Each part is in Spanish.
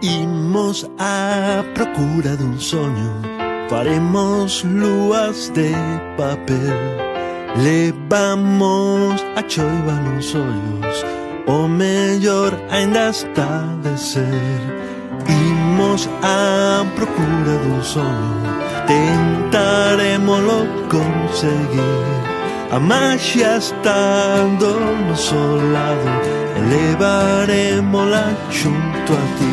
Imos a procura dun soño, faremos lúas de papel, levamos a choiva nos ollos, o mellor aínda está de ser. Imos a procura dun soño, tentaremoslo conseguir. A maxia está do noso lado, elevarémola xunto a ti.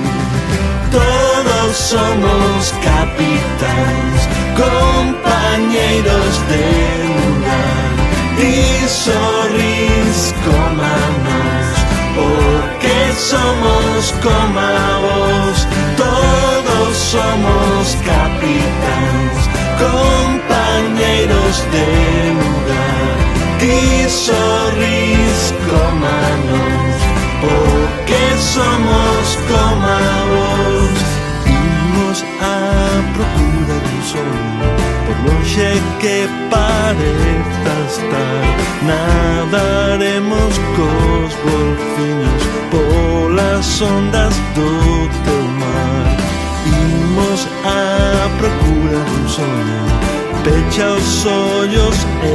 Todos somos capitáns, compañeiros de lugar, y sorrís como nos, porque somos como vos. Todos somos capitáns, compañeiros de lugar, y sorrís como nos, porque somos como vos. Imos a procura dun soño, por longe que pareza estar, nadaremos cos golfiños polas ondas do teu mar. Imos a procura dun soño, pecha os ollos e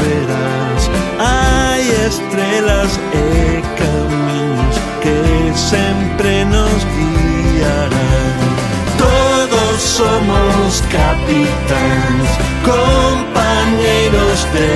verás, hai estrelas e camiños que sempre nos guiarán. Todos somos capitáns, compañeiros de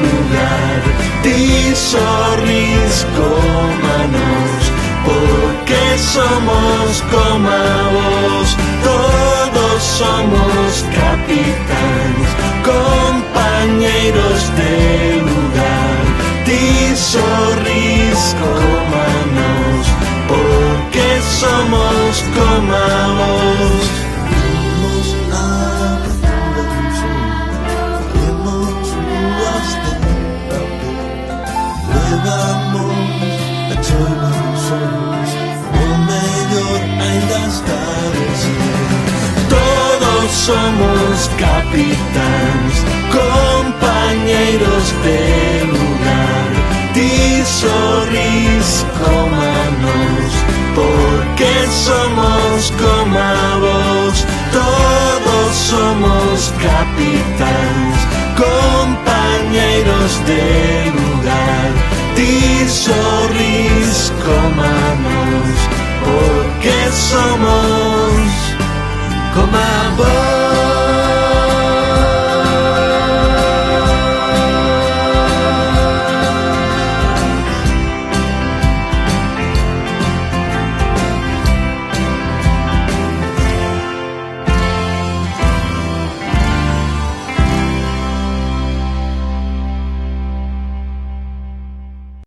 lugar, ti sorrís como nos, porque somos como vos. Todos somos capitáns, compañeiros de lugar, ti sorrís como nos, porque somos como vos. Imos a procura dun soño, faremos lúas de papel, levamos a choiva dos ollos, o mellor aínda está de ser. Todos somos capitáns, compañeiros de lugar, ti sorrís como nos, porque somos como vos. Todos somos capitáns, compañeiros de lugar, ti sorrís como nos, porque somos como vos.